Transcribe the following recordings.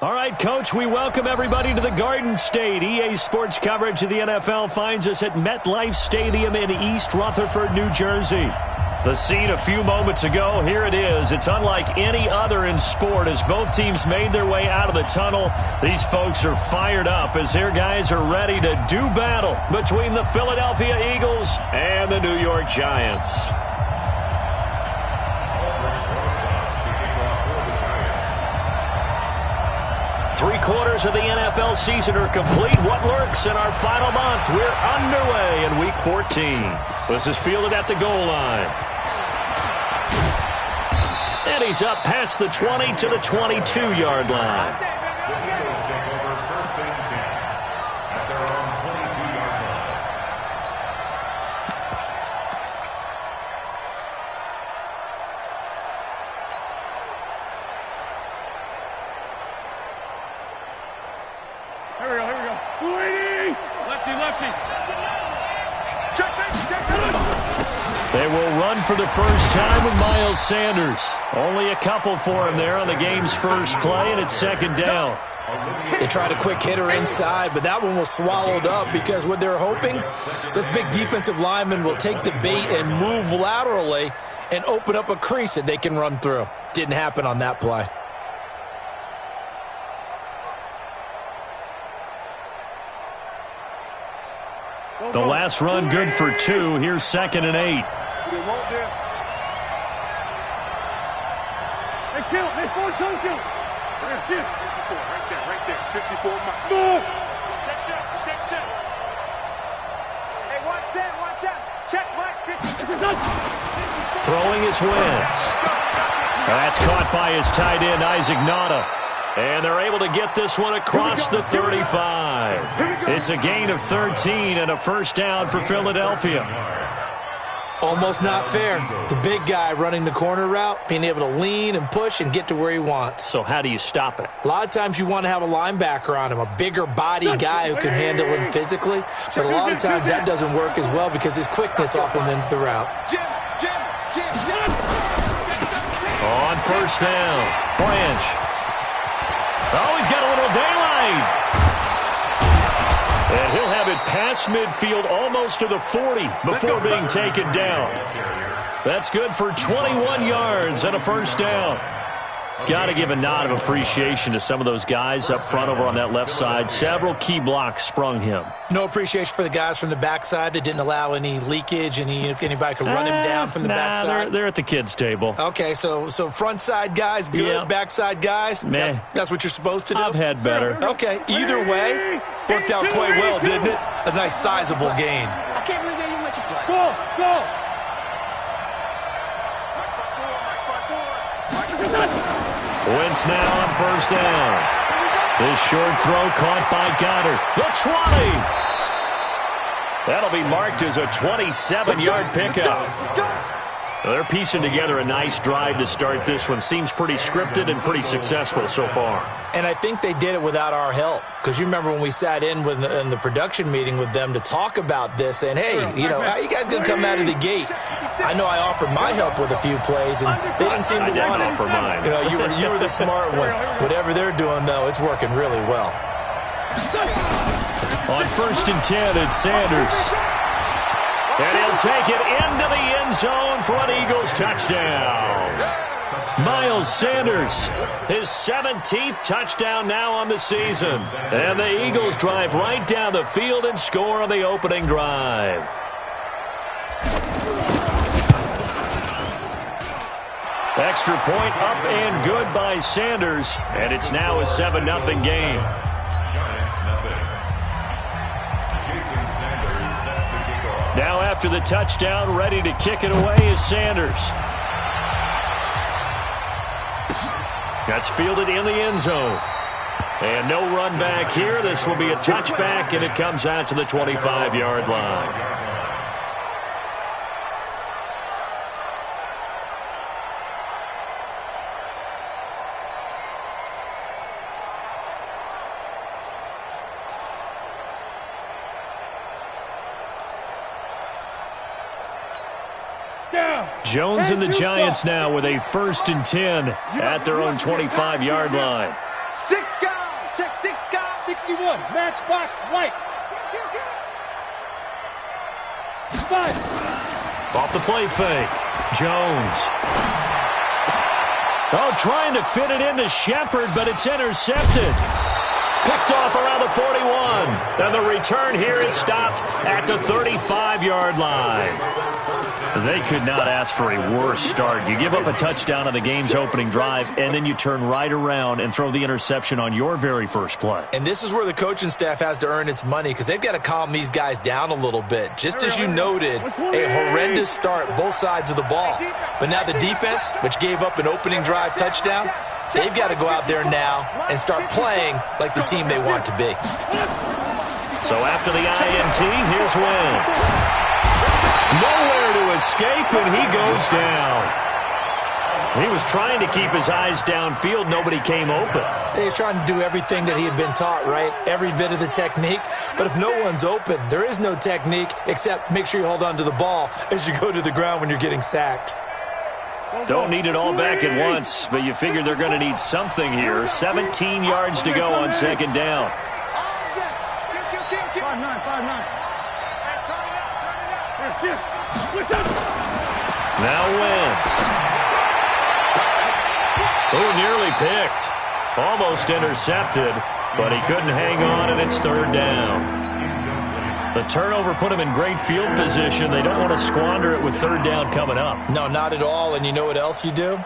All right, Coach, we welcome everybody to the Garden State. EA Sports coverage of the NFL finds us at MetLife Stadium in East Rutherford, New Jersey. The scene a few moments ago, here it is. It's unlike any other in sport as both teams made their way out of the tunnel. These folks are fired up as their guys are ready to do battle between the Philadelphia Eagles and the New York Giants. Three-quarters of the NFL season are complete. What lurks in our final month? We're underway in Week 14. This is fielded at the goal line. And he's up past the 20 to the 22-yard line. They will run for the first time with Miles Sanders. Only a couple for him there on the game's first play, and it's second down. They tried a quick hitter inside, but that one was swallowed up because what they're hoping, this big defensive lineman will take the bait and move laterally and open up a crease that they can run through. Didn't happen on that play. The last run good for 2. Here's 2nd and 8. They want this. Hey, kill. Hey, 4, kill. Right there. 54. Move. Check. Hey, one set. Check, Mike. Throwing is Wentz. That's caught by his tight end, Isaac Nauta. And they're able to get this one across the 35. It's a gain of 13 and a first down for Philadelphia. Almost not fair. The big guy running the corner route, being able to lean and push and get to where he wants. So how do you stop it? A lot of times you want to have a linebacker on him, a bigger body guy who can handle him physically. But a lot of times that doesn't work as well because his quickness often wins the route. On first down, Branch. Oh, he's got a little daylight. And he'll have it past midfield almost to the 40 before being taken down. That's good for 21 yards and a first down. Got to give a nod of appreciation to some of those guys up front over on that left side. Several key blocks sprung him. No appreciation for the guys from the backside that didn't allow any leakage and anybody could run him down from the backside. They're at the kids' table. Okay, so front side guys, good. Yep. Backside guys, that's what you're supposed to do? I've had better. Okay, either way, worked out quite well, didn't it? A nice sizable gain. I can't believe they even let you play. Go. Wentz now on first down. This short throw caught by Goddard. The 20. That'll be marked as a 27-yard pickup. They're piecing together a nice drive to start this one. Seems pretty scripted and pretty successful so far. And I think they did it without our help. Because you remember when we sat in the production meeting with them to talk about this and, hey, how you guys going to come out of the gate? I know I offered my help with a few plays, and they didn't seem to want it. Offer mine. You were the smart one. Whatever they're doing, though, it's working really well. On 1st and 10, it's Sanders. And he'll take it into the end zone for an Eagles touchdown. Miles Sanders, his 17th touchdown now on the season. And the Eagles drive right down the field and score on the opening drive. Extra point up and good by Sanders. And it's now a 7-0 game. Now after the touchdown, ready to kick it away is Sanders. That's fielded in the end zone. And no run back here. This will be a touchback, and it comes out to the 25-yard line. Jones and the Giants now with a 1st and 10 at their own 25-yard line. 6 guys. check 6 guys. 61, matchbox lights. 5. Off the play fake. Jones. Oh, trying to fit it into Shepard, but it's intercepted. Picked off around the 41. And the return here is stopped at the 35-yard line. They could not ask for a worse start. You give up a touchdown on the game's opening drive, and then you turn right around and throw the interception on your very first play. And this is where the coaching staff has to earn its money because they've got to calm these guys down a little bit. Just as you noted, a horrendous start, both sides of the ball. But now the defense, which gave up an opening drive touchdown, they've got to go out there now and start playing like the team they want to be. So after the INT, here's Wentz. Nowhere to escape, and he goes down. He was trying to keep his eyes downfield. Nobody came open. He's trying to do everything that he had been taught, right? Every bit of the technique. But if no one's open, there is no technique except make sure you hold on to the ball as you go to the ground when you're getting sacked. Don't need it all back at once, but you figure they're going to need something here. 17 yards to go on second down. 5-9. Now Wentz. Oh, nearly picked. Almost intercepted, but he couldn't hang on, and it's third down. The turnover put him in great field position. They don't want to squander it with third down coming up. No, not at all. And you know what else you do?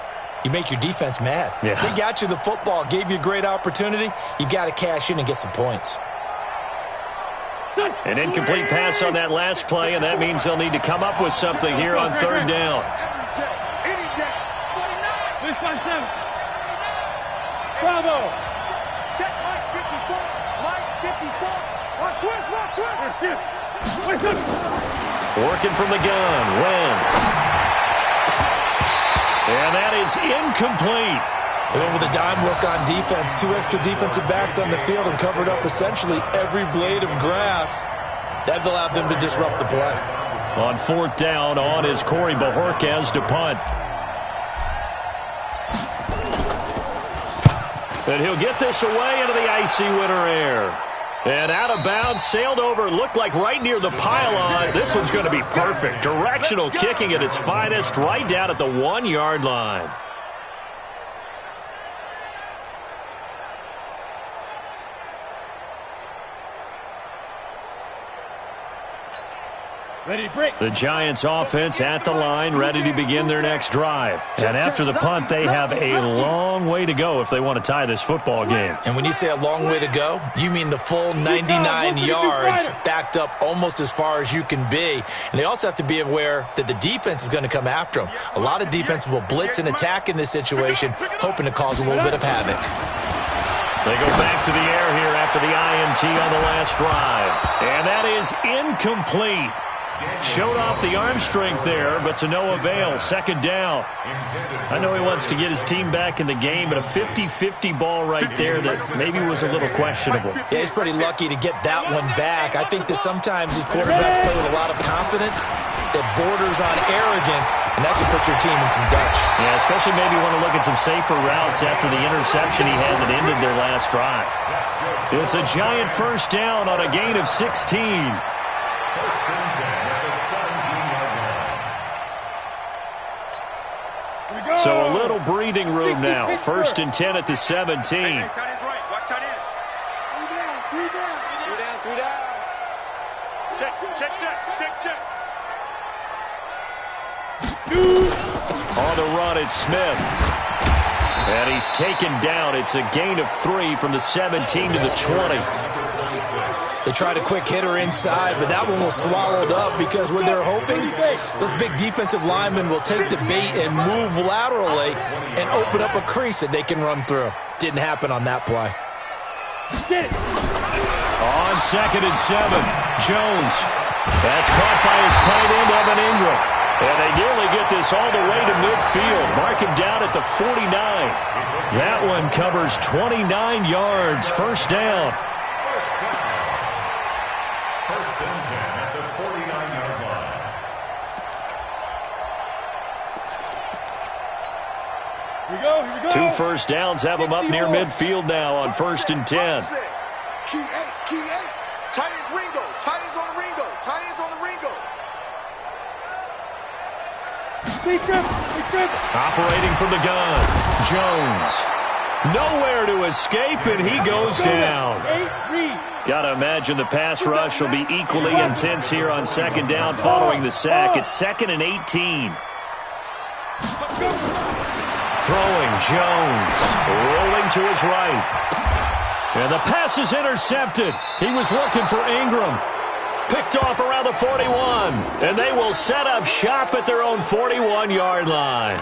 You make your defense mad. Yeah. They got you the football, gave you a great opportunity. You got to cash in and get some points. An incomplete pass on that last play, and that means they'll need to come up with something here on third down. Bravo. Check Mike 54. Mike 54. Watch twist, watch twist. Working from the gun, Wentz. And that is incomplete. They went with a dime look on defense. 2 extra defensive backs on the field and covered up essentially every blade of grass. That allowed them to disrupt the play. On fourth down, on is Corey Bojorquez to punt. And he'll get this away into the icy winter air. And out of bounds, sailed over, looked like right near the pylon. This one's going to be perfect. Directional kicking at its finest, right down at the 1-yard line. Ready, break. The Giants offense at the line, ready to begin their next drive. And after the punt, they have a long way to go if they want to tie this football game. And when you say a long way to go, you mean the full 99 yards backed up almost as far as you can be. And they also have to be aware that the defense is going to come after them. A lot of defense will blitz and attack in this situation, hoping to cause a little bit of havoc. They go back to the air here after the INT on the last drive. And that is incomplete. Showed off the arm strength there, but to no avail. Second down. I know he wants to get his team back in the game, but a 50-50 ball right there that maybe was a little questionable. Yeah, he's pretty lucky to get that one back. I think that sometimes these quarterbacks play with a lot of confidence that borders on arrogance, and that can put your team in some Dutch. Yeah, especially maybe want to look at some safer routes after the interception he had that ended their last drive. It's a Giant first down on a gain of 16. So a little breathing room now. First and 10 at the 17. Tight end's right. Watch tight end. 3 down. Check. On the run, it's Smith. And he's taken down. It's a gain of 3 from the 17 to the 20. They tried a quick hitter inside, but that one was swallowed up because what they're hoping, those big defensive linemen will take the bait and move laterally and open up a crease that they can run through. Didn't happen on that play. On second and 7, Jones. That's caught by his tight end, Evan Ingram. And they nearly get this all the way to midfield. Mark him down at the 49. That one covers 29 yards. First down. First and 10 at the 49-yard line. 2 first downs have them up near midfield now on 1st and 10. Key 8. Tight ends Ringo. Tight ends on the Ringo. Tight ends on the Ringo. Operating from the gun, Jones. Nowhere to escape, and he goes down. Got to imagine the pass rush will be equally intense here on 2nd down following the sack. It's 2nd and 18. Throwing, Jones. Rolling to his right. And the pass is intercepted. He was looking for Ingram. Picked off around the 41. And they will set up shop at their own 41-yard line.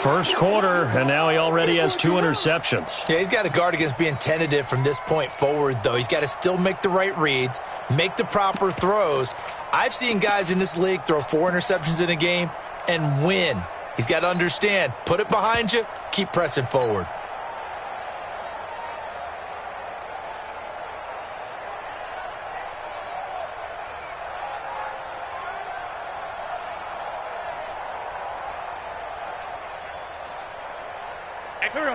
First quarter, and now he already has 2 interceptions. Yeah, he's got to guard against being tentative from this point forward, though. He's got to still make the right reads, make the proper throws. I've seen guys in this league throw 4 interceptions in a game and win. He's got to understand, put it behind you, keep pressing forward.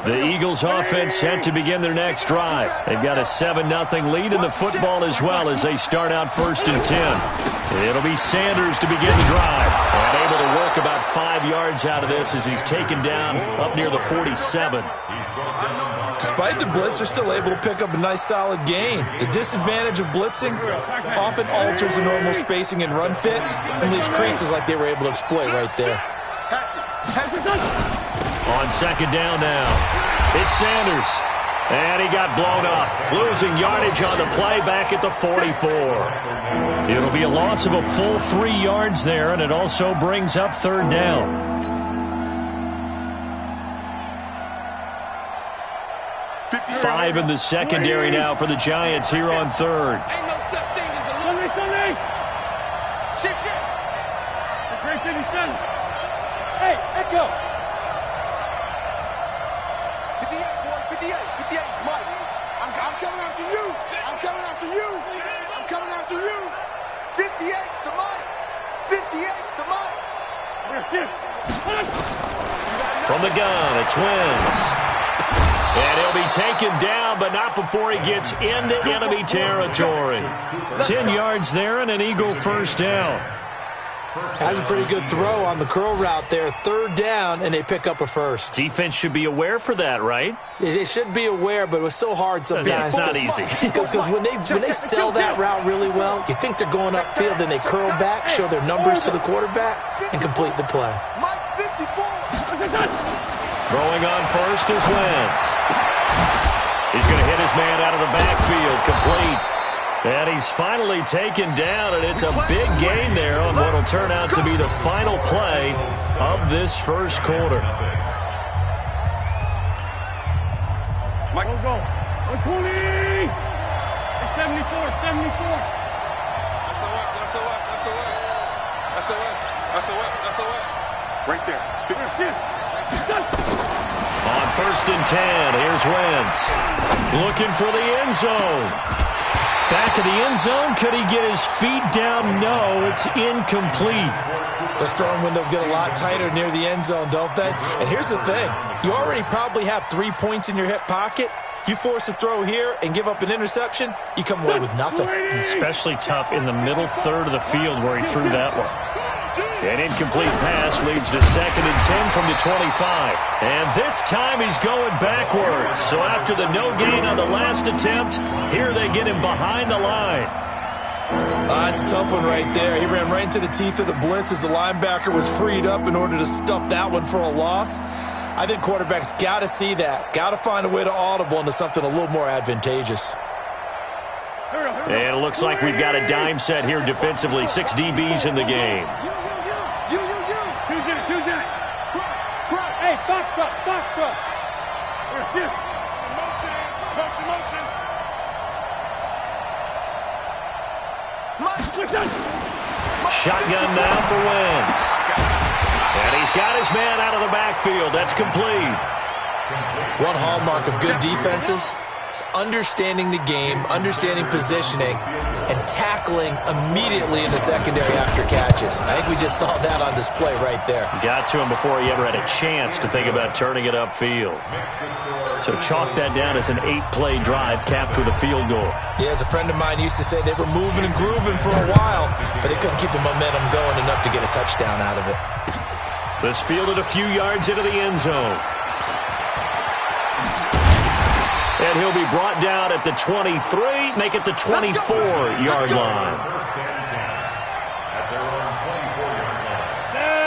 The Eagles offense set to begin their next drive. They've got a 7-0 lead in the football as well as they start out 1st and 10. It'll be Sanders to begin the drive. And able to work about 5 yards out of this as he's taken down up near the 47. Despite the blitz, they're still able to pick up a nice solid gain. The disadvantage of blitzing often alters the normal spacing and run fits and leaves creases like they were able to exploit right there. On 2nd down now, it's Sanders. And he got blown up, losing yardage on the play back at the 44. It'll be a loss of a full 3 yards there, and it also brings up 3rd down. Five in the secondary now for the Giants here on 3rd. Ain't no such thing as a Sunday. Shift. Hey, Echo. 58, Mike. I'm coming after you. I'm coming after you. 58's the money. 58's the money. From the gun, it's Wentz. And he'll be taken down, but not before he gets into enemy territory. 10 yards there and an Eagle first down. Has a pretty good throw on the curl route there. 3rd down, and they pick up a first. Defense should be aware for that, right? They should be aware, but it was so hard sometimes. It's not easy. Because when they sell that route really well, you think they're going upfield, then they curl back, show their numbers to the quarterback, and complete the play. Mike 54. Throwing on first is Wentz. He's going to hit his man out of the backfield, complete. And he's finally taken down, and it's a big gain there on what will turn out to be the final play of this first quarter. Mike. Go. 120. 74. SOS. Right there. On 1st and 10, here's Wentz. Looking for the end zone. Back of the end zone. Could he get his feet down? No, it's incomplete. Those throwing windows get a lot tighter near the end zone, don't they? And here's the thing. You already probably have 3 points in your hip pocket. You force a throw here and give up an interception, you come away with nothing. Especially tough in the middle third of the field where he threw that one. An incomplete pass leads to 2nd and 10 from the 25. And this time he's going backwards. So after the no gain on the last attempt, here they get him behind the line. That's a tough one right there. He ran right into the teeth of the blitz as the linebacker was freed up in order to stuff that one for a loss. I think quarterbacks got to see that. Got to find a way to audible into something a little more advantageous. And it looks like we've got a dime set here defensively. 6 DBs in the game. Hey, box truck. Motion. Shotgun now for Wentz. And he's got his man out of the backfield. That's complete. One hallmark of good defenses It's understanding the game, understanding positioning, and tackling immediately in the secondary after catches. I think we just saw that on display right there. Got to him before he ever had a chance to think about turning it upfield. So chalk that down as an 8-play drive capped with a field goal. Yeah, as a friend of mine used to say, they were moving and grooving for a while, but they couldn't keep the momentum going enough to get a touchdown out of it. This fielded a few yards into the end zone. And he'll be brought down at the 23, make it the 24-yard line.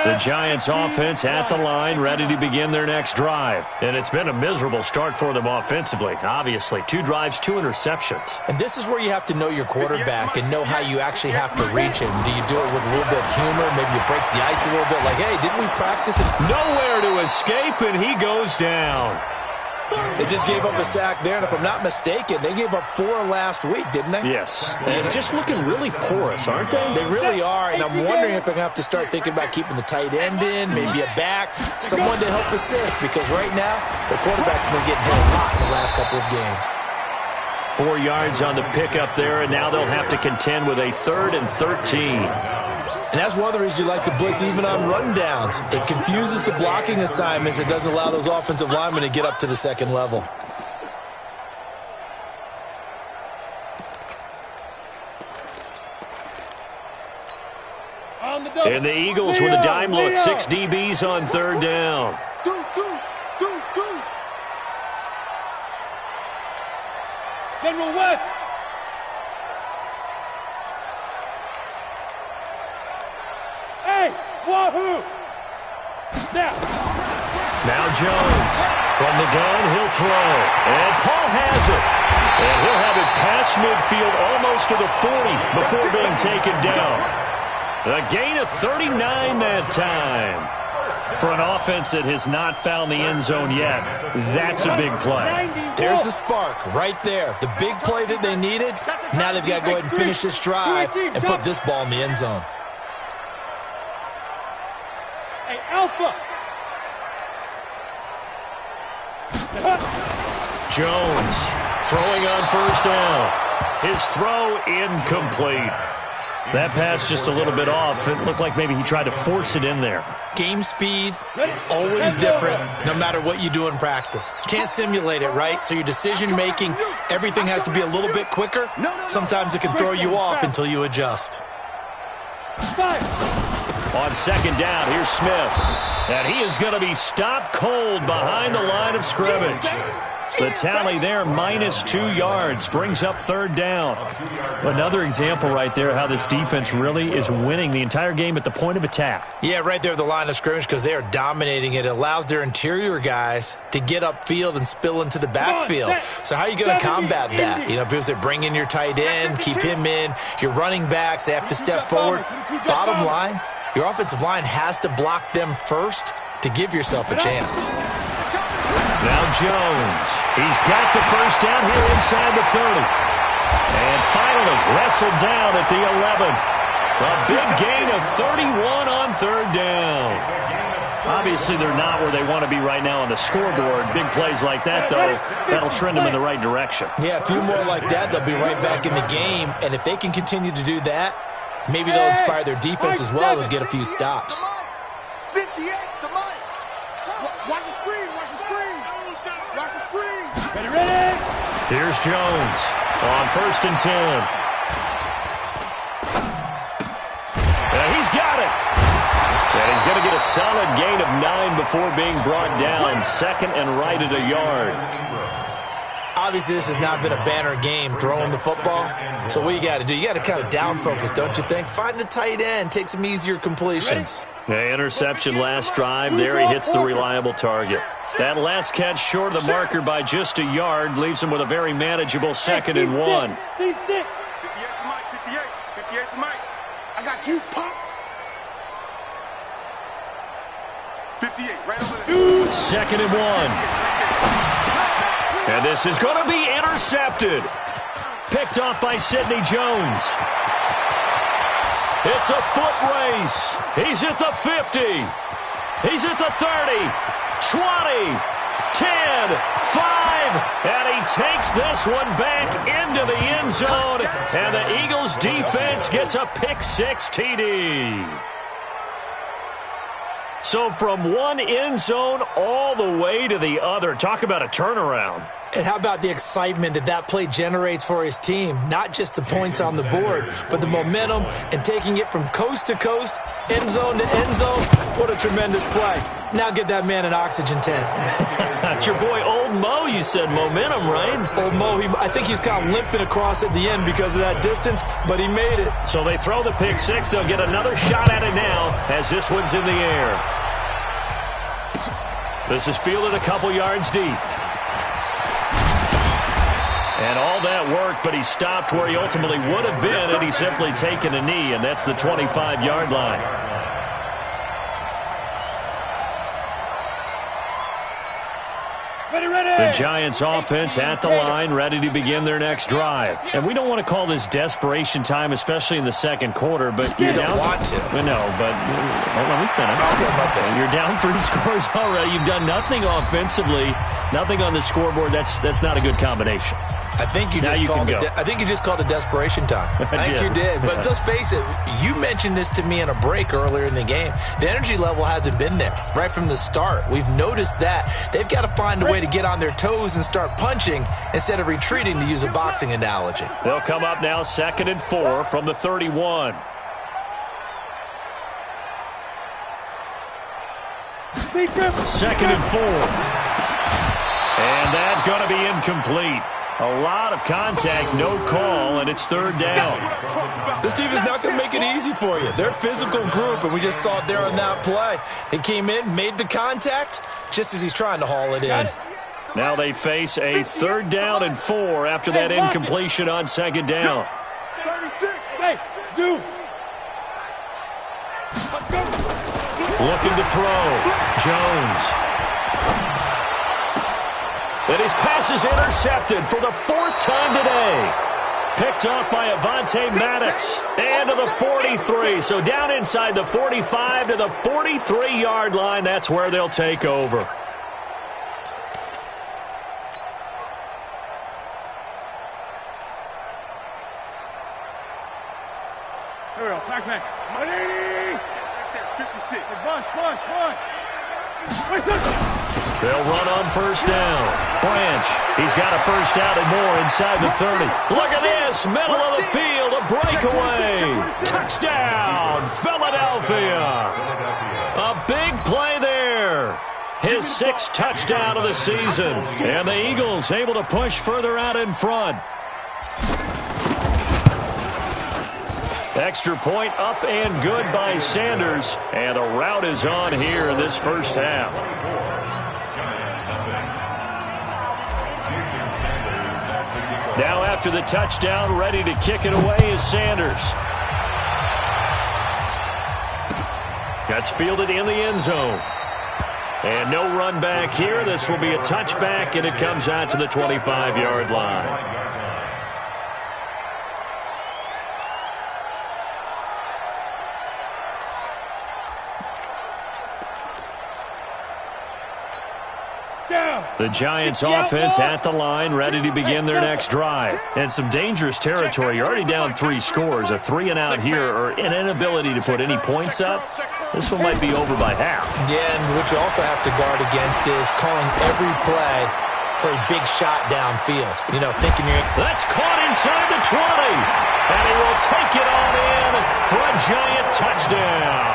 The Giants offense at the line, ready to begin their next drive. And it's been a miserable start for them offensively. Obviously, 2 drives, 2 interceptions. And this is where you have to know your quarterback and know how you actually have to reach him. Do you do it with a little bit of humor? Maybe you break the ice a little bit like, hey, didn't we practice it? Nowhere to escape, and he goes down. They just gave up a sack there, and if I'm not mistaken, they gave up 4 last week, didn't they? Yes. And just looking really porous, aren't they? They really are, and I'm wondering if I'm going to have to start thinking about keeping the tight end in, maybe a back, someone to help assist, because right now, the quarterback's been getting hit a lot in the last couple of games. 4 yards on the pickup there, and now they'll have to contend with a 3rd and 13. And that's one of the reasons you like to blitz even on rundowns. It confuses the blocking assignments. It doesn't allow those offensive linemen to get up to the second level. And the Eagles with a dime look. 6 DBs on 3rd down. Deuce, deuce, deuce, deuce. General West. Hey, wahoo! Now Jones. From the gun, he'll throw. And Paul has it. And he'll have it past midfield almost to the 40 before being taken down. A gain of 39 that time. For an offense that has not found the end zone yet, that's a big play. There's the spark right there. The big play that they needed. Now they've got to go ahead and finish this drive and put this ball in the end zone. Hey, Alpha. Jones throwing on 1st down. His throw incomplete. That pass just a little bit off. It looked like maybe he tried to force it in there. Game speed, always different, no matter what you do in practice. Can't simulate it, right? So your decision-making, everything has to be a little bit quicker. Sometimes it can throw you off until you adjust. On 2nd down, here's Smith. And he is going to be stopped cold behind the line of scrimmage. The tally there, -2 yards, brings up 3rd down. Another example right there how this defense really is winning the entire game at the point of attack. Yeah, right there at the line of scrimmage because they are dominating it. It allows their interior guys to get upfield and spill into the backfield. So how are you going to combat that? You know, because they bring in your tight end, keep him in. Your running backs, they have to step forward. Bottom line, your offensive line has to block them first to give yourself a chance. Now Jones. He's got the 1st down here inside the 30. And finally wrestled down at the 11. A big gain of 31 on 3rd down. Obviously, they're not where they want to be right now on the scoreboard. Big plays like that, though, that'll trend them in the right direction. Yeah, a few more like that, they'll be right back in the game. And if they can continue to do that, maybe they'll inspire their defense as well and get a few stops. 58 to Mike. Watch the screen, watch the screen. Watch the screen. Ready? Here's Jones on 1st and 10. And he's got it. And he's going to get a solid gain of 9 before being brought down. 2nd and right at a yard. Obviously, this has not been a banner game throwing the football. So what you got to do, you got to kind of down focus, don't you think? Find the tight end, take some easier completions. The interception last drive. There he hits the reliable target. That last catch short of the marker by just a yard leaves him with a very manageable 2nd and 1. 58 to Mike, 58. 58 to Mike. I got you, pop. 58, right over there. 2nd and 1. And this is going to be intercepted. Picked off by Sidney Jones. It's a foot race. He's at the 50. He's at the 30, 20, 10, 5, and he takes this one back into the end zone, and the Eagles defense gets a pick-6 TD. So from one end zone all the way to the other. Talk about a turnaround. And how about the excitement that play generates for his team? Not just the points on the board, but the momentum and taking it from coast to coast, end zone to end zone. What a tremendous play. Now get that man an oxygen tent. It's your boy Old Mo, you said. Momentum, right? Old Mo, I think he's kind of limping across at the end because of that distance, but he made it. So they throw the pick-6. They'll get another shot at it now as this one's in the air. This is fielded a couple yards deep. And all that work, but he stopped where he ultimately would have been had he simply taken a knee, and that's the 25-yard line. The Giants offense at the line, ready to begin their next drive. And we don't want to call this desperation time, especially in the second quarter, but you don't want to. No, but let me finish. Okay. You're down 3 scores already. You've done nothing offensively, nothing on the scoreboard. That's not a good combination. I think you just called it desperation time. I think you did. But let's face it, you mentioned this to me in a break earlier in the game. The energy level hasn't been there right from the start. We've noticed that. They've got to find a way to get on their toes and start punching instead of retreating, to use a boxing analogy. They'll come up now 2nd and 4 from the 31. Second and 4. And that's going to be incomplete. A lot of contact, no call, and it's 3rd down. This team is not going to make it easy for you. They're a physical group, and we just saw it there on that play. They came in, made the contact, just as he's trying to haul it in. Now they face a 3rd down and 4 after that incompletion on 2nd down. 36. Hey, Zoo. Looking to throw. Jones. And his pass is intercepted for the 4th time today. Picked up by Avonte Maddox. And to the 43. So down inside the 45 to the 43-yard line. That's where they'll take over. Here we go. Back. 56. Push. They'll run on 1st down. Branch, he's got a 1st down and more inside the 30. Look at this, middle of the field, a breakaway. Touchdown, Philadelphia. A big play there. His 6th touchdown of the season. And the Eagles able to push further out in front. Extra point up and good by Sanders. And the rout is on here in this first half. Now after the touchdown, ready to kick it away is Sanders. That's fielded in the end zone. And no run back here. This will be a touchback, and it comes out to the 25-yard line. The Giants offense at the line, ready to begin their next drive. And some dangerous territory. You're already down 3 scores. A 3-and-out here, or an inability to put any points up. This one might be over by half. Yeah, and what you also have to guard against is calling every play for a big shot downfield. You know, thinking you're... That's caught inside the 20. And he will take it on in for a Giant touchdown.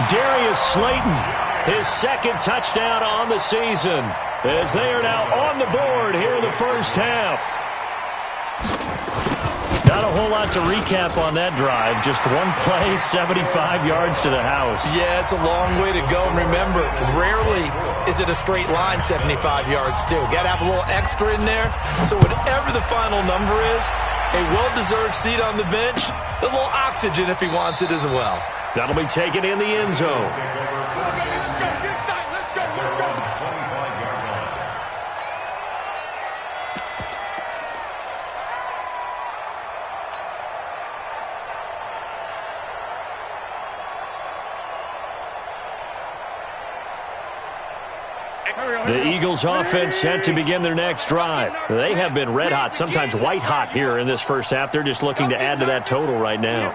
Darius Slayton. His 2nd touchdown on the season, as they are now on the board here in the first half. Not a whole lot to recap on that drive. Just one play, 75 yards to the house. Yeah, it's a long way to go. And remember, rarely is it a straight line 75 yards, too. Got to have a little extra in there. So whatever the final number is, a well-deserved seat on the bench, a little oxygen if he wants it as well. That'll be taken in the end zone. The Eagles offense set to begin their next drive. They have been red hot, sometimes white hot here in this first half. They're just looking to add to that total right now.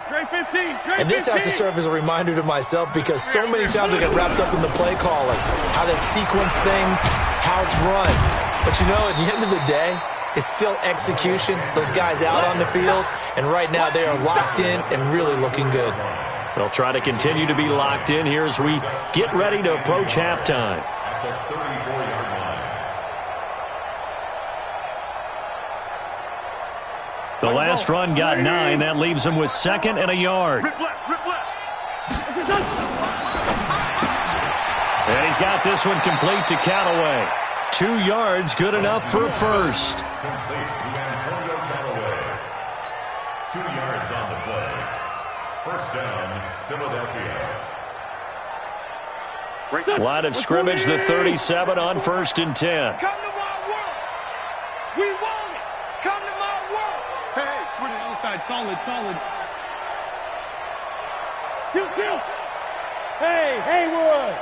And this has to serve as a reminder to myself because so many times I get wrapped up in the play calling, how they sequence things, how it's run. But you know, at the end of the day, it's still execution. Those guys out on the field, and right now they are locked in and really looking good. They'll try to continue to be locked in here as we get ready to approach halftime. The last run got 9. That leaves him with 2nd and a yard. And he's got this one complete to Callaway. 2 yards, good enough for a first. Complete to Antonio Callaway. 2 yards on the play. First down, Philadelphia. Line of scrimmage, the 37 on 1st and 10. Come to my world. We want it. Come to my world. Hey, switch it outside. Solid. Kill. Hey, Haywood.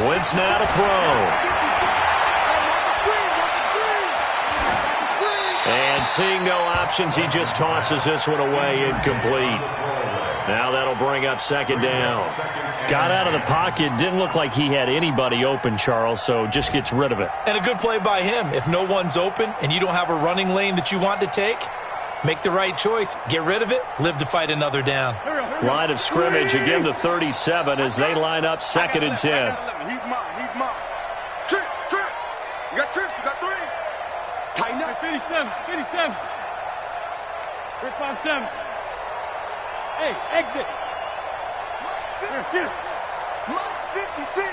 Wentz now to throw. And seeing no options, he just tosses this one away, incomplete. Now that'll bring up 2nd down. Got out of the pocket, didn't look like he had anybody open, Charles, so just gets rid of it. And a good play by him. If no one's open and you don't have a running lane that you want to take, make the right choice. Get rid of it. Live to fight another down. Line of scrimmage, again the 37 as they line up 2nd and 10. He's mine. Trip. You got 3. Tighten up. 57. 357. Hey, exit. Month's 56.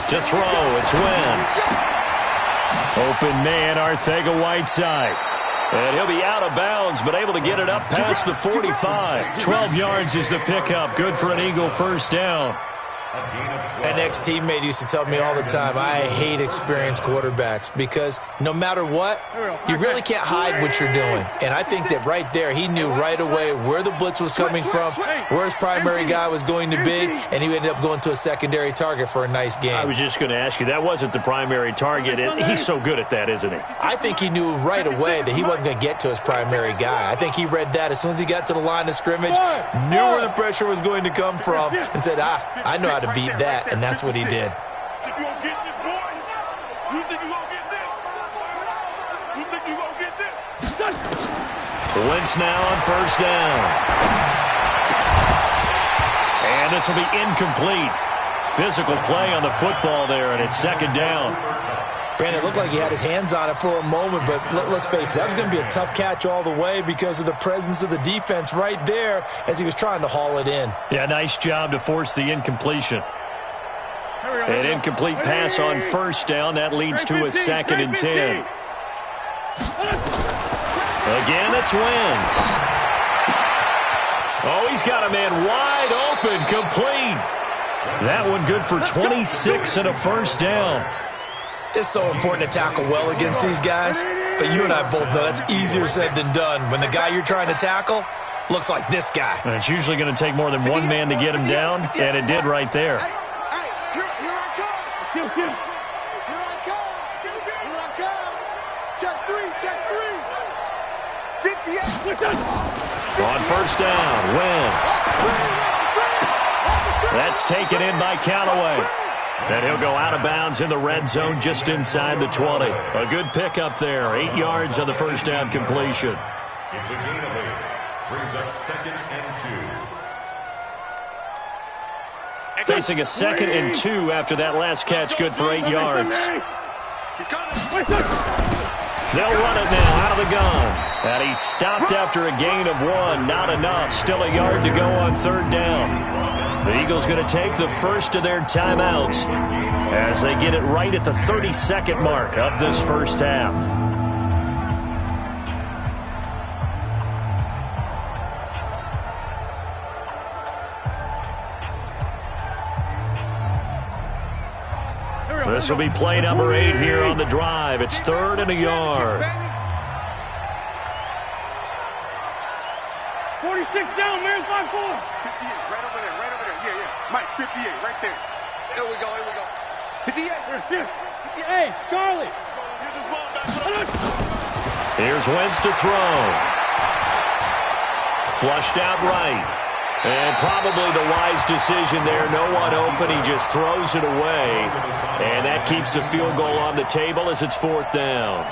To throw, it's Wentz. Open man, Arcega-Whiteside. And he'll be out of bounds, but able to get it up past the 45. 12 yards is the pickup. Good for an Eagle first down. An ex-teammate used to tell me all the time, I hate experienced quarterbacks because no matter what, you really can't hide what you're doing. And I think that right there, he knew right away where the blitz was coming from, where his primary guy was going to be, and he ended up going to a secondary target for a nice game. I was just going to ask you, that wasn't the primary target. He's so good at that, isn't he? I think he knew right away that he wasn't going to get to his primary guy. I think he read that as soon as he got to the line of scrimmage, knew where the pressure was going to come from, and said, I know how to beat that, and that's what he did. Wentz now on 1st down. And this will be incomplete. Physical play on the football there, and it's 2nd down. Brandon, it looked like he had his hands on it for a moment, but let's face it, that was going to be a tough catch all the way because of the presence of the defense right there as he was trying to haul it in. Yeah, nice job to force the incompletion. An incomplete pass on 1st down. That leads to a 2nd and 10. Again, it's Wentz. Oh, he's got a man wide open, complete. That one good for 26 and a first down. It's so important to tackle well against these guys, but you and I both know that's easier said than done. When the guy you're trying to tackle looks like this guy. And it's usually going to take more than one man to get him down, and it did right there. Here I come. Check 3. 58. On 1st down, Wentz. That's taken in by Callaway. And he'll go out of bounds in the red zone just inside the 20. A good pickup there. 8 yards on the 1st down completion. It's a gain of 8. Brings up 2nd and 2. Facing a 2nd and 2 after that last catch, good for 8 yards. They'll run it now out of the gun. And he's stopped after a gain of 1. Not enough. Still a yard to go on 3rd down. The Eagles going to take the first of their timeouts as they get it right at the 32nd mark of this first half. This will be play number 8 here on the drive. It's 3rd and a yard. 46 down, man. 5-4. Right over there. Yeah. 58, right there. Here we go, here we go. 58. Hey, Charlie. Hit this ball back. Here's Wentz to throw. Flushed out right. And probably the wise decision there. No one open. He just throws it away. And that keeps the field goal on the table as it's 4th down.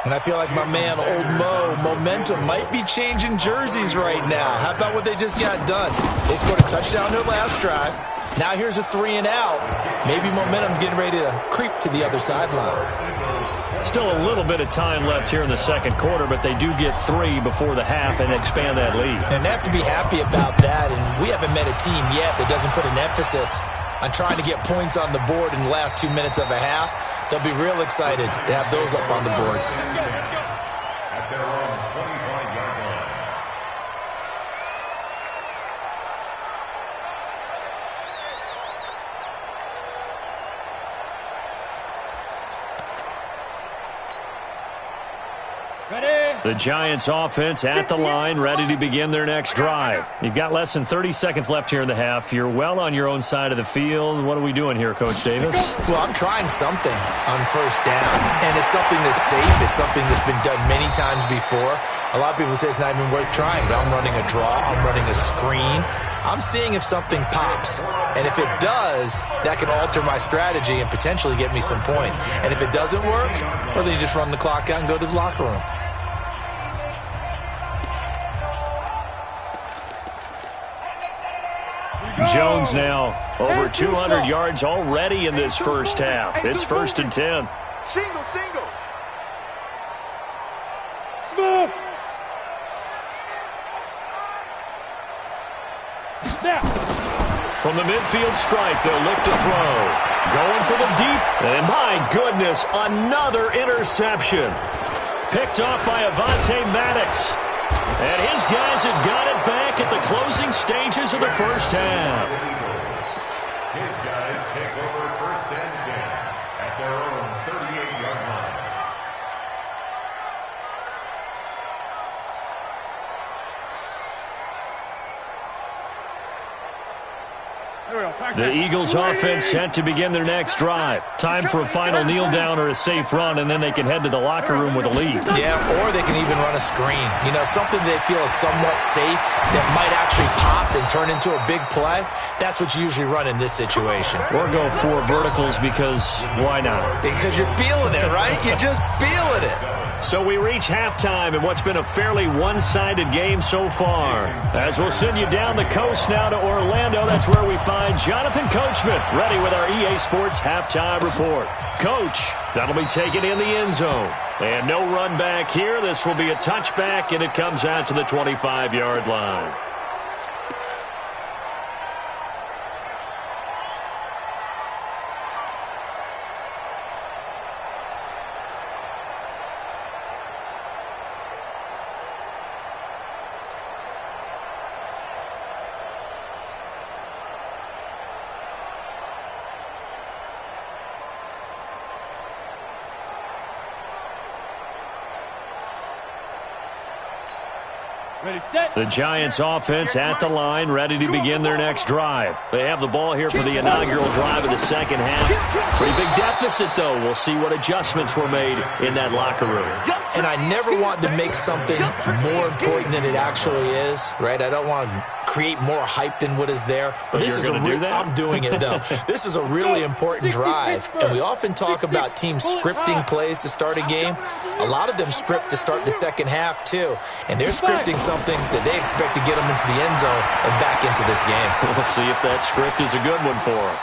And I feel like my man, Old Mo, momentum might be changing jerseys right now. How about what they just got done? They scored a touchdown their last drive. Now here's a 3 and out. Maybe momentum's getting ready to creep to the other sideline. Still a little bit of time left here in the second quarter, but they do get 3 before the half and expand that lead. And they have to be happy about that. And we haven't met a team yet that doesn't put an emphasis on trying to get points on the board in the last 2 minutes of a half. They'll be real excited to have those up on the board. At their own 25-yard line. Ready? The Giants offense at the line, ready to begin their next drive. You've got less than 30 seconds left here in the half. You're well on your own side of the field. What are we doing here, Coach Davis? Well, I'm trying something on first down, and it's something that's safe. It's something that's been done many times before. A lot of people say it's not even worth trying, but I'm running a draw. I'm running a screen. I'm seeing if something pops, and if it does, that can alter my strategy and potentially get me some points. And if it doesn't work, well, then you just run the clock out and go to the locker room. Jones now over 200 yards already in this first half. It's 1st and 10. Single, single. Smooth. Snap. From the midfield stripe, they'll look to throw. Going for the deep. And my goodness, another interception. Picked off by Avonte Maddox. And his guys have got it back at the closing stages of the first half. His guys take over 1st and 10 at their own 38-yard line. The Eagles offense set to begin their next drive. Time for a final kneel down or a safe run, and then they can head to the locker room with a lead. Yeah, or they can even run a screen. You know, something they feel is somewhat safe that might actually pop and turn into a big play. That's what you usually run in this situation. Or go 4 verticals because why not? Because you're feeling it, right? You're just feeling it. So we reach halftime in what's been a fairly one-sided game so far. As we'll send you down the coast now to Orlando, that's where we find Jonathan Coachman ready with our EA Sports Halftime Report. Coach, that'll be taken in the end zone. And no run back here. This will be a touchback, and it comes out to the 25-yard line. Ready, set. The Giants offense at the line, ready to begin their next drive. They have the ball here for the inaugural drive of the second half. Pretty big deficit, though. We'll see what adjustments were made in that locker room. And I never want to make something more important than it actually is, right? I don't want to create more hype than what is there. But this is I'm doing it, though. This is a really important drive. And we often talk about teams scripting plays to start a game. A lot of them script to start the second half, too. And they're scripting something that they expect to get them into the end zone and back into this game. We'll see if that script is a good one for them.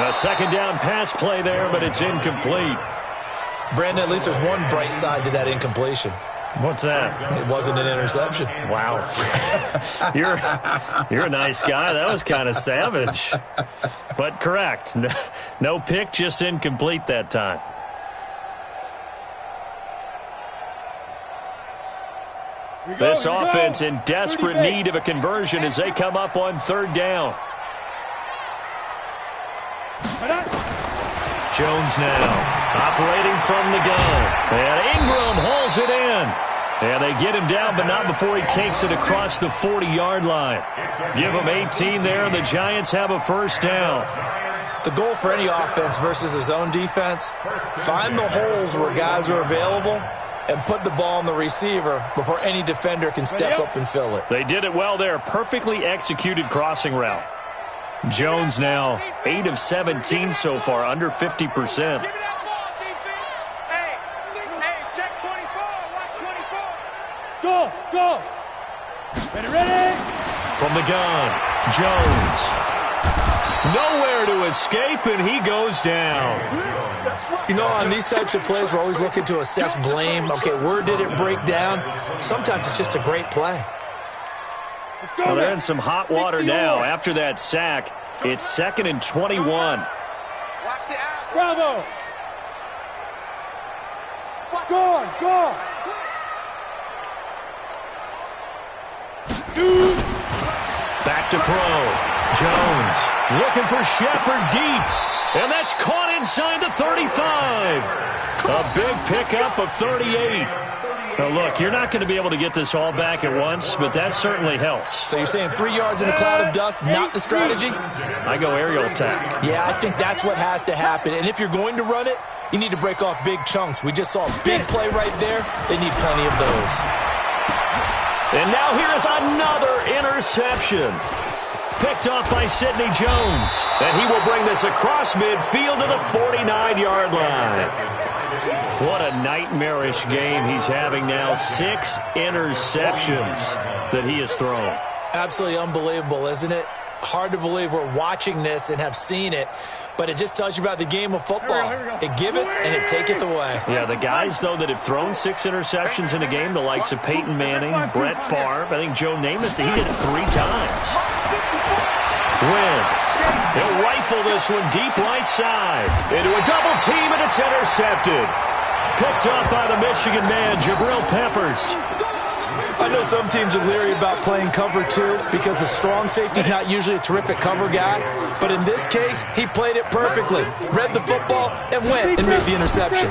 A second down pass play there, but it's incomplete. Brandon, at least there's one bright side to that incompletion. What's that? It wasn't an interception. Wow. You're a nice guy. That was kind of savage. But correct. No pick, just incomplete that time. This offense in desperate need of a conversion as they come up on third down. Jones now operating from the gun. And Ingram hauls it in. And they get him down, but not before he takes it across the 40-yard line. Give him 18 there, and the Giants have a first down. The goal for any offense versus a zone defense, find the holes where guys are available and put the ball on the receiver before any defender can step up and fill it. They did it well there. Perfectly executed crossing route. Jones now 8 of 17 so far, under 50%. Go! Ready! From the gun, Jones. Nowhere to escape, and he goes down. You know, on these types of plays, we're always looking to assess blame. Okay, where did it break down? Sometimes it's just a great play. Well, they're in some hot water now. After that sack, it's 2nd and 21. Bravo! Go! Back to throw. Jones looking for Shepard deep. And that's caught inside the 35. A big pickup of 38. Now, look, you're not going to be able to get this all back at once, but that certainly helps. So you're saying 3 yards in a cloud of dust, not the strategy? I go aerial attack. Yeah, I think that's what has to happen. And if you're going to run it, you need to break off big chunks. We just saw a big play right there. They need plenty of those. And now here's another interception. Picked off by Sidney Jones. And he will bring this across midfield to the 49-yard line. What a nightmarish game he's having now. 6 interceptions that he has thrown. Absolutely unbelievable, isn't it? Hard to believe we're watching this and have seen it, but it just tells you about the game of football. It giveth and it taketh away. Yeah, the guys, though, that have thrown 6 interceptions in a game, the likes of Peyton Manning, Brett Favre, I think Joe Namath, he did it 3 times. Wentz, he'll rifle this one deep right side. Into a double team, and it's intercepted. Picked up by the Michigan man, Jabril Peppers. I know some teams are leery about playing cover 2 because the strong safety's not usually a terrific cover guy. But in this case, he played it perfectly. Read the football and went and made the interception.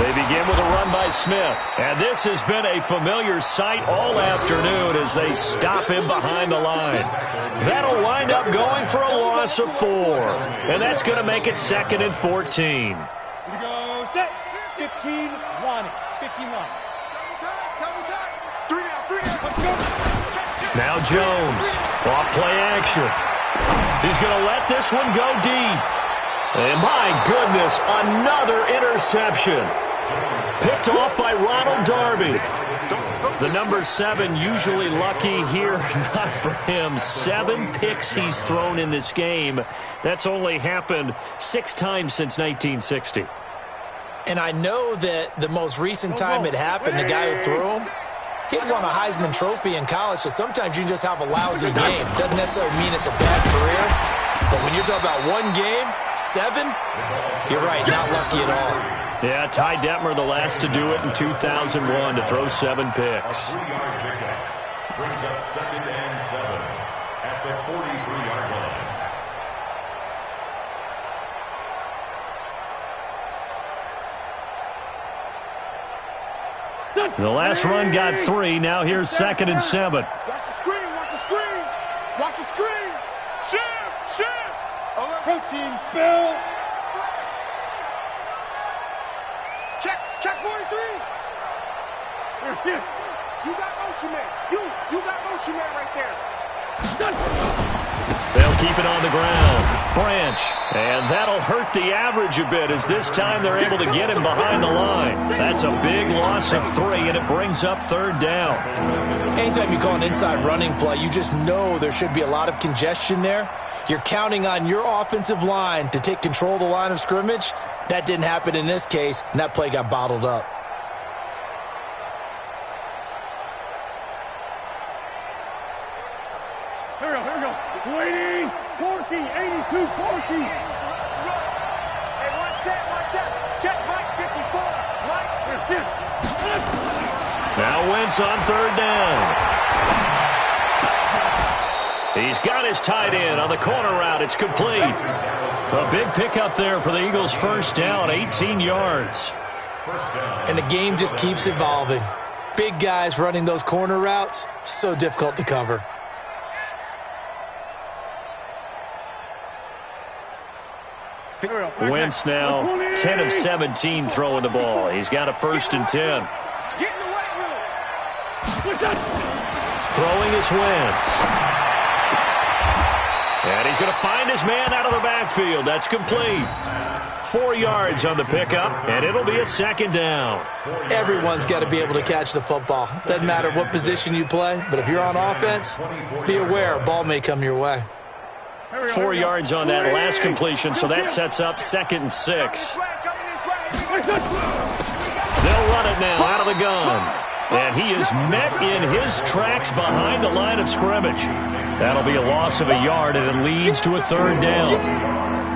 They begin with a run by Smith. And this has been a familiar sight all afternoon as they stop him behind the line. That'll wind up going for a loss of 4. And that's going to make it 2nd and 14. Here we go, set. 15, Ronnie. 15, Ronnie. Now Jones, off play action. He's going to let this one go deep. And my goodness, another interception. Picked off by Ronald Darby. The number 7 usually lucky here, not for him. 7 picks he's thrown in this game. That's only happened 6 times since 1960. And I know that the most recent time it happened, the guy who threw him, he'd won a Heisman Trophy in college, so sometimes you can just have a lousy game. Doesn't necessarily mean it's a bad career, but when you're talking about 1 game, 7, you're right, not lucky at all. Yeah, Ty Detmer, the last to do it in 2001, to throw 7 picks. Brings up 2nd and 7 at the 43-yard line. The last run got 3. Now here's 2nd and 7. Watch the screen, watch the screen. Watch the screen. Shift. Protein spill. Check 43. You got motion man. You got motion man right there. They'll keep it on the ground. Branch. And that'll hurt the average a bit as this time they're able to get him behind the line. That's a big loss of 3, and it brings up 3rd down. Anytime you call an inside running play, you just know there should be a lot of congestion there. You're counting on your offensive line to take control of the line of scrimmage. That didn't happen in this case, and that play got bottled up. Here we go. 80, 40, 82, 40. Hey, one set. Check right 54. Right. Now Wentz on 3rd down. He's got his tight end on the corner route. It's complete. A big pickup there for the Eagles' first down, 18 yards. And the game just keeps evolving. Big guys running those corner routes, so difficult to cover. Wentz now 10 of 17 throwing the ball. He's got a 1st and 10. Get in the weight room. Throwing is Wentz. And he's going to find his man out of the backfield. That's complete. 4 yards on the pickup, and it'll be a 2nd down. Everyone's got to be able to catch the football. Doesn't matter what position you play, but if you're on offense, be aware a ball may come your way. 4 yards on that last completion, so that sets up 2nd and 6. They'll run it now out of the gun. And he is met in his tracks behind the line of scrimmage. That'll be a loss of a yard, and it leads to a 3rd down.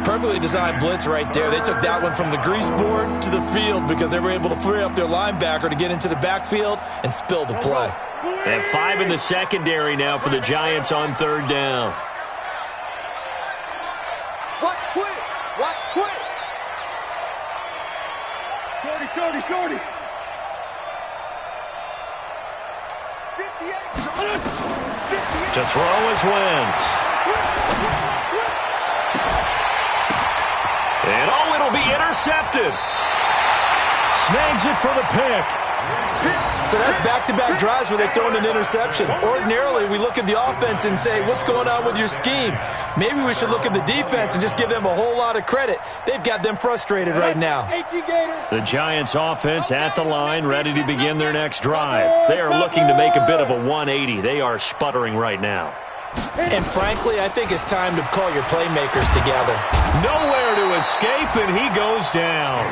Perfectly designed blitz right there. They took that one from the grease board to the field because they were able to free up their linebacker to get into the backfield and spill the play. They have 5 in the secondary now for the Giants on 3rd down. Watch twist. Watch twist. Shorty. 58. To throw is Wentz. And it'll be intercepted. Snags it for the pick. So that's back-to-back drives where they've thrown an interception. Ordinarily, we look at the offense and say, what's going on with your scheme? Maybe we should look at the defense and just give them a whole lot of credit. They've got them frustrated right now. The Giants offense at the line, ready to begin their next drive. They are looking to make a bit of a 180. They are sputtering right now. And frankly, I think it's time to call your playmakers together. Nowhere to escape, and he goes down.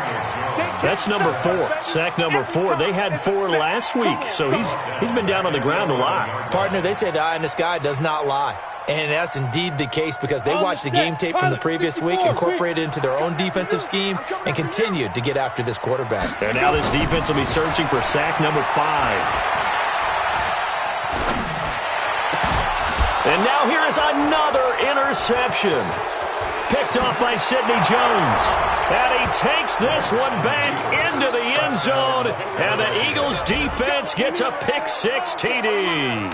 That's number 4. Sack number 4. They had 4 last week, so he's been down on the ground a lot. Partner, they say the eye in the sky does not lie. And that's indeed the case because they watched the game tape from the previous week, incorporated it into their own defensive scheme, and continued to get after this quarterback. And now this defense will be searching for sack number 5. And now here is another interception. Picked off by Sidney Jones. And he takes this one back into the end zone. And the Eagles defense gets a pick-6 TD.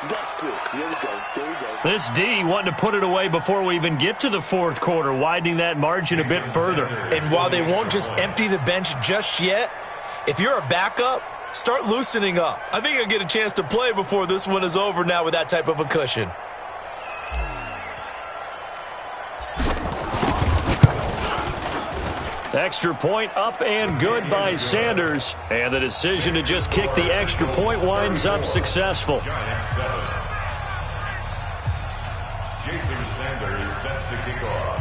That's it. Here we go. There we go. This D wanting to put it away before we even get to the 4th quarter, widening that margin a bit further. And while they won't just empty the bench just yet, if you're a backup, start loosening up. I think you'll get a chance to play before this one is over now with that type of a cushion. Extra point up and good by Sanders. And the decision to just kick the extra point winds up successful. Jason Sanders set to kick off.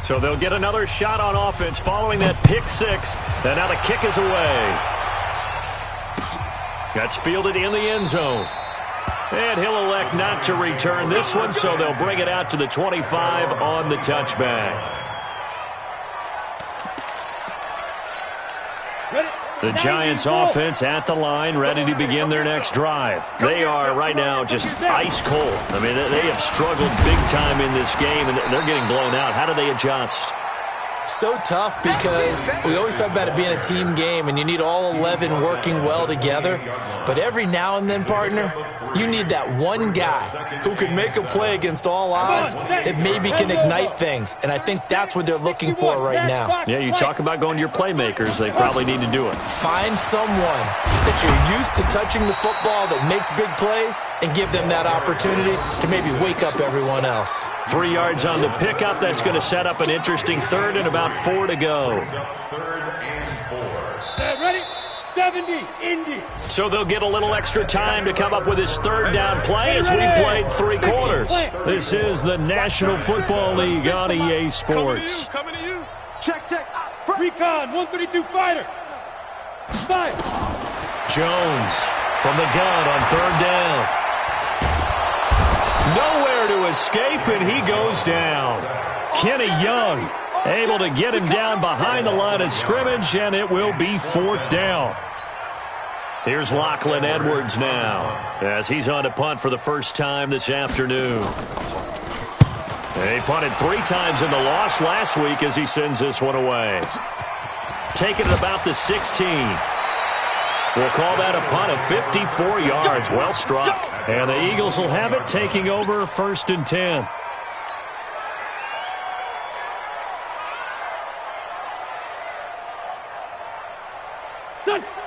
So they'll get another shot on offense following that pick-6. And now the kick is away. That's fielded in the end zone. And he'll elect not to return this one, so they'll bring it out to the 25 on the touchback. The Giants offense at the line, ready to begin their next drive. They are right now just ice cold. I mean, they have struggled big time in this game, and they're getting blown out. How do they adjust? So tough because we always talk about it being a team game and you need all 11 working well together. But every now and then, partner, you need that one guy who can make a play against all odds that maybe can ignite things. And I think that's what they're looking for right now. Yeah, you talk about going to your playmakers. They probably need to do it. Find someone that you're used to touching the football that makes big plays and give them that opportunity to maybe wake up everyone else. 3 yards on the pickup. That's going to set up an interesting 3rd and about 4 to go. 3rd and 4. Ready? 70, Indy. So they'll get a little extra time to come up with his 3rd down play as we played 3 quarters. This is the National Football League on EA Sports. Coming to you. Check. Recon, 132 fighter. 5. Jones from the gun on 3rd down. Nowhere to escape, and he goes down. Kenny Young able to get him down behind the line of scrimmage, and it will be 4th down. Here's Lachlan Edwards now as he's on to punt for the first time this afternoon. He punted 3 times in the loss last week as he sends this one away. Taking it about the 16. We'll call that a punt of 54 yards. Well struck. And the Eagles will have it, taking over 1st and 10.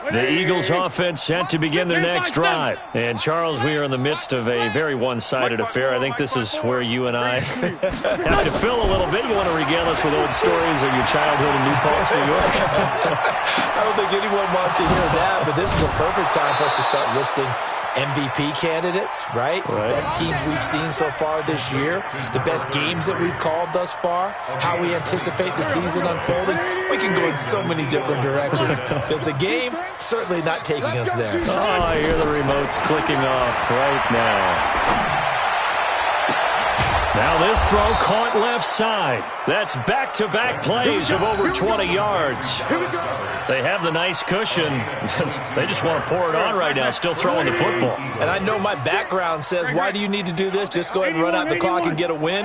The Eagles offense set to begin their next drive. And, Charles, we are in the midst of a very one-sided affair. I think this is where you and I have to fill a little bit. You want to regale us with old stories of your childhood in New Paltz, New York? I don't think anyone wants to hear that, but this is a perfect time for us to start listing MVP candidates, right? The best teams we've seen so far this year, the best games that we've called thus far, how we anticipate the season unfolding. We can go in so many different directions because the game certainly not taking us there. Oh, I hear the remotes clicking off right now. Now this throw caught left side. That's back-to-back plays of over 20 yards. They have the nice cushion. They just want to pour it on right now, still throwing the football. And I know my background says, why do you need to do this? Just go ahead and run out the clock and get a win.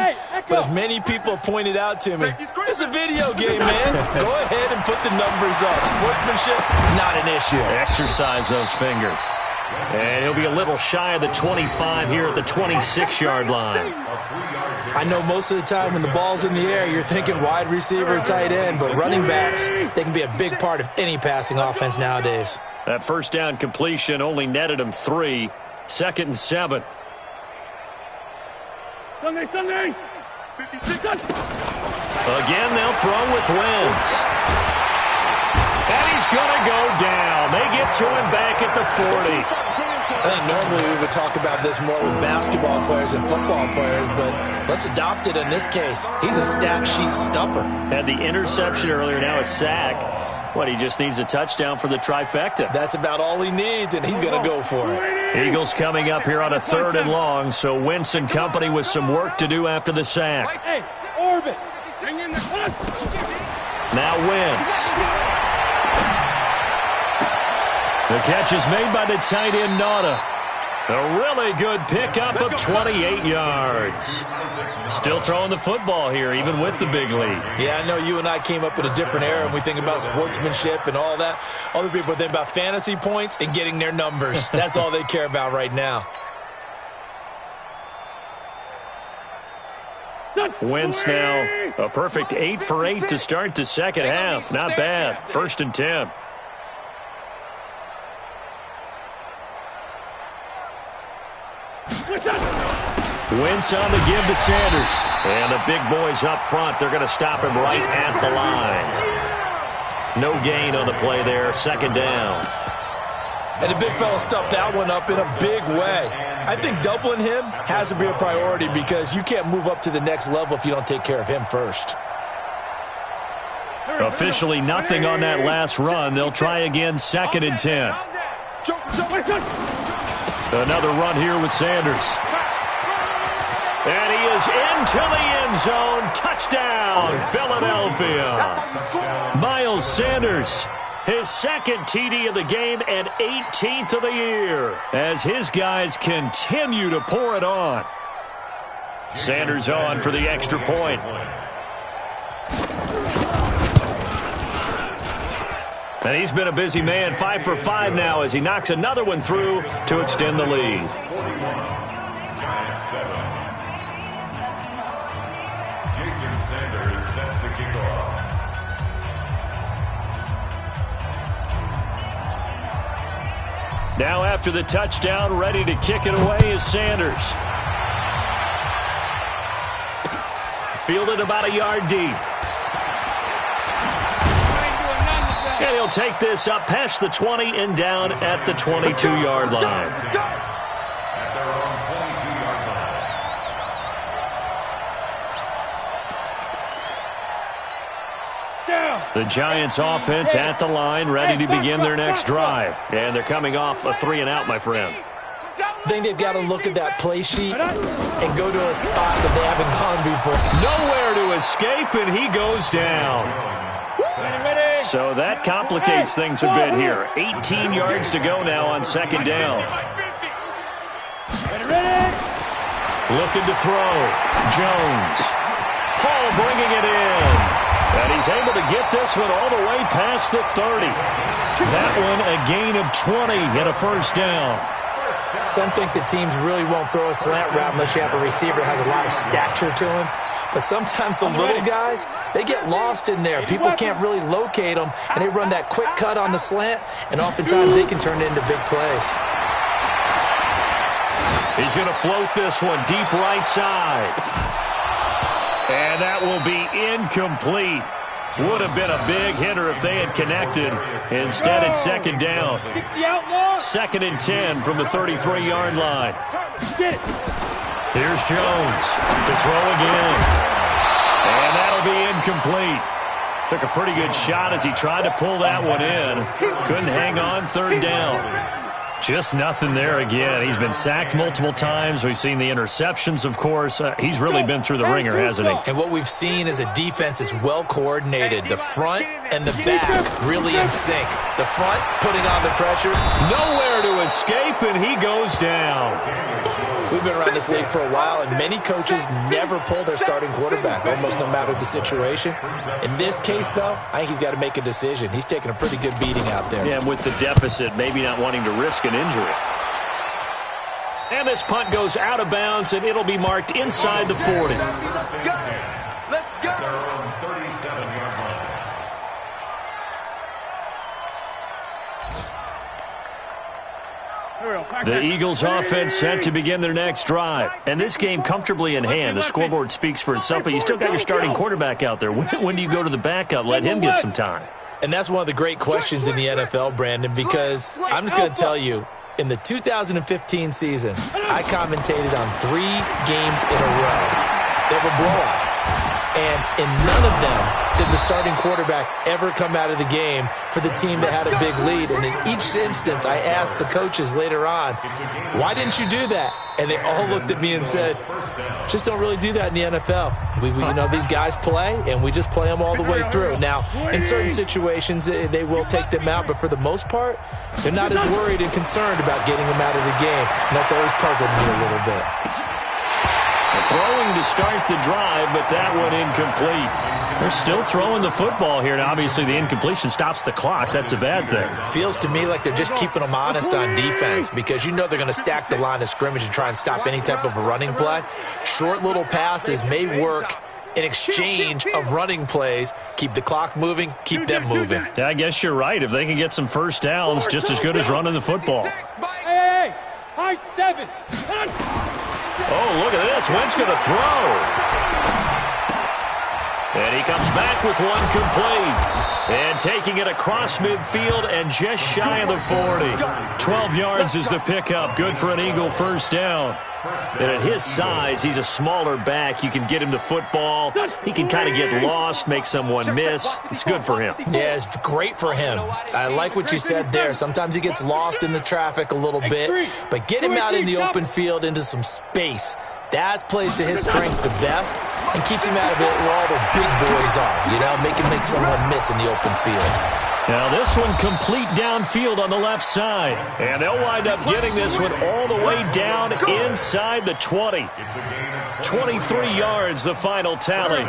But as many people have pointed out to me, it's a video game, man. Go ahead and put the numbers up. Sportsmanship, not an issue. Exercise those fingers. And he'll be a little shy of the 25 here at the 26-yard line. I know most of the time when the ball's in the air, you're thinking wide receiver, tight end, but running backs, they can be a big part of any passing offense nowadays. That first down completion only netted him 3. 2nd and 7. Sunday. Again, they'll throw with Wentz. And he's going to go down. They get to him back at the 40. I think normally we would talk about this more with basketball players and football players, but let's adopt it in this case. He's a stat sheet stuffer. Had the interception earlier, now a sack. What, he just needs a touchdown for the trifecta. That's about all he needs, and he's going to go for it. Eagles coming up here on a 3rd and long, so Wentz and company with some work to do after the sack. Hey, orbit. Bring in the punt. Now Wentz. The catch is made by the tight end, Nauta. A really good pickup of 28 yards. Still throwing the football here, even with the big lead. Yeah, I know you and I came up in a different era, and we think about sportsmanship and all that. Other people think about fantasy points and getting their numbers. That's all they care about right now. Wentz now a perfect 8 for 8 to start the second half. Not bad. 1st and 10. Wentz on the give to Sanders. And the big boys up front, they're going to stop him right at the line. No gain on the play there. 2nd down. And the big fella stuffed that one up in a big way. I think doubling him has to be a priority because you can't move up to the next level if you don't take care of him first. Officially nothing on that last run. They'll try again 2nd and 10. Another run here with Sanders. And he is into the end zone. Touchdown, Philadelphia. Miles Sanders, his 2nd TD of the game and 18th of the year as his guys continue to pour it on. Sanders on for the extra point. And he's been a busy man, 5 for 5 now as he knocks another one through to extend the lead. Jason Sanders set to kick off. Now after the touchdown, ready to kick it away is Sanders. Fielded about a yard deep. And he'll take this up past the 20 and down at the 22-yard line. At their own 22-yard line. The Giants offense at the line, ready to begin their next drive. And they're coming off a 3-and-out, my friend. I think they've got to look at that play sheet and go to a spot that they haven't gone before. Nowhere to escape, and he goes down. So that complicates things a bit here. 18 yards to go now on 2nd down. Looking to throw. Jones. Paul bringing it in. And he's able to get this one all the way past the 30. That one a gain of 20 and a first down. Some think that teams really won't throw a slant route unless you have a receiver that has a lot of stature to him. But sometimes the little guys, they get lost in there. People can't really locate them, and they run that quick cut on the slant, and oftentimes they can turn it into big plays. He's going to float this one deep right side. And that will be incomplete. Would have been a big hitter if they had connected. Instead, it's second down. 2nd and 10 from the 33-yard line. Here's Jones to throw again. And that'll be incomplete. Took a pretty good shot as he tried to pull that one in. Couldn't hang on, 3rd down. Just nothing there again. He's been sacked multiple times. We've seen the interceptions, of course. He's really been through the ringer, hasn't he? And what we've seen is a defense is well coordinated. The front and the back really in sync. The front putting on the pressure. Nowhere to escape, and he goes down. We've been around this league for a while, and many coaches never pull their starting quarterback, almost no matter the situation. In this case, though, I think he's got to make a decision. He's taking a pretty good beating out there. Yeah, with the deficit, maybe not wanting to risk an injury. And this punt goes out of bounds, and it'll be marked inside the 40. Let's go. The Eagles offense set to begin their next drive. And this game comfortably in hand. The scoreboard speaks for itself, but you still got your starting quarterback out there. When do you go to the backup? Let him get some time. And that's one of the great questions in the NFL, Brandon, because I'm just going to tell you, in the 2015 season, I commentated on 3 games in a row. They were blowouts. And in none of them did the starting quarterback ever come out of the game for the team that had a big lead. And in each instance, I asked the coaches later on, why didn't you do that? And they all looked at me and said, just don't really do that in the NFL. You know, these guys play, and we just play them all the way through. Now, in certain situations, they will take them out, but for the most part, they're not as worried and concerned about getting them out of the game. And that's always puzzled me a little bit. Throwing to start the drive, but that one incomplete. They're still throwing the football here. Now, obviously, the incompletion stops the clock. That's a bad thing. Feels to me like they're just keeping them honest on defense because you know they're going to stack the line of scrimmage and try and stop any type of a running play. Short little passes may work in exchange of running plays. Keep the clock moving, keep them moving. Yeah, I guess you're right. If they can get some first downs, just as good as running the football. Hey, high 7. Oh, look at this. Wentz going to throw. And he comes back with one complete. And taking it across midfield and just shy of the 40. 12 yards is the pickup. Good for an Eagle first down. And at his size, he's a smaller back. You can get him the football. He can kind of get lost, make someone miss. It's good for him. Yeah, it's great for him. I like what you said there. Sometimes he gets lost in the traffic a little bit. But get him out in the open field into some space. That plays to his strengths the best and keeps him out of it where all the big boys are. You know, make someone miss in the open field. Now this one complete downfield on the left side. And they'll wind up getting this one all the way down inside the 20. 23 yards, the final tally.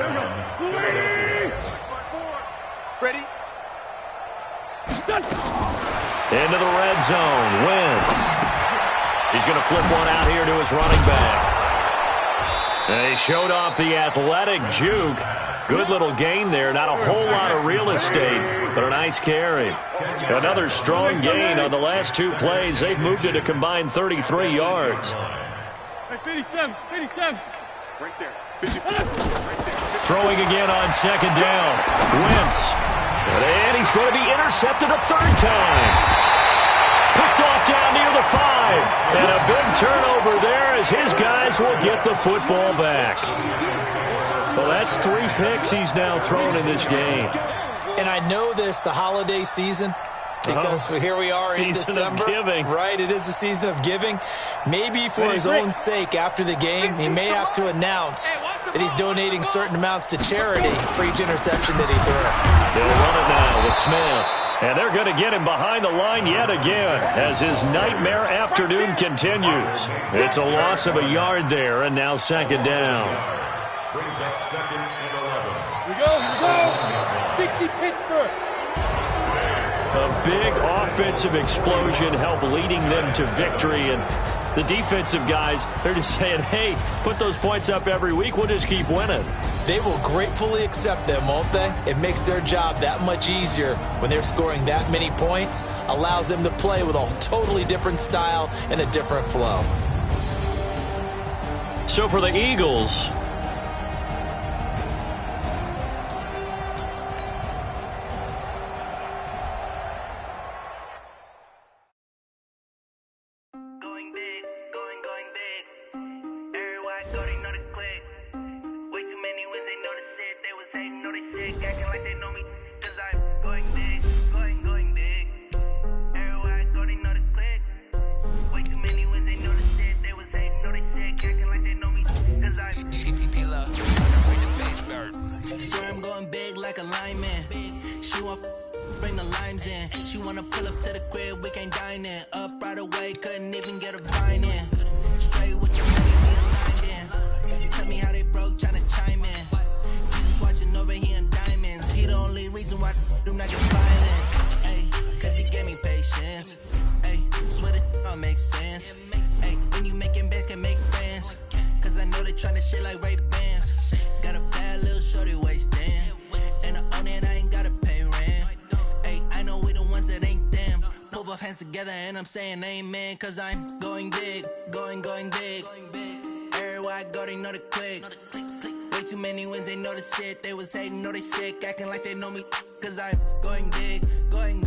Ready? Into the red zone. Wentz. He's going to flip one out here to his running back. And he showed off the athletic juke. Good little gain there. Not a whole lot of real estate, but a nice carry. Another strong gain on the last 2 plays. They've moved it a combined 33 yards. 57. Right there. Throwing again on second down. Wentz. And he's going to be intercepted a 3rd time. Picked off down near the 5. And a big turnover there as his guys will get the football back. Well, that's 3 picks he's now thrown in this game. And I know this, the holiday season, because here we are in December. Season of giving. Right, it is the season of giving. Maybe for his own sake, after the game, he may have to announce that he's donating certain amounts to charity for each interception that he threw. They'll run it now with Smith. And they're going to get him behind the line yet again as his nightmare afternoon continues. It's a loss of a yard there, and now second down. Brings up second and 11. Here we go. 60 Pittsburgh. A big offensive explosion helped leading them to victory. And the defensive guys, they're just saying, hey, put those points up every week. We'll just keep winning. They will gratefully accept them, won't they? It makes their job that much easier when they're scoring that many points. Allows them to play with a totally different style and a different flow. So for the Eagles, saying amen, cause I'm going big, going big. Everywhere I go, they know the click. Way too many wins, they know the shit. They was hating, know they sick, acting like they know me, cause I'm going big, going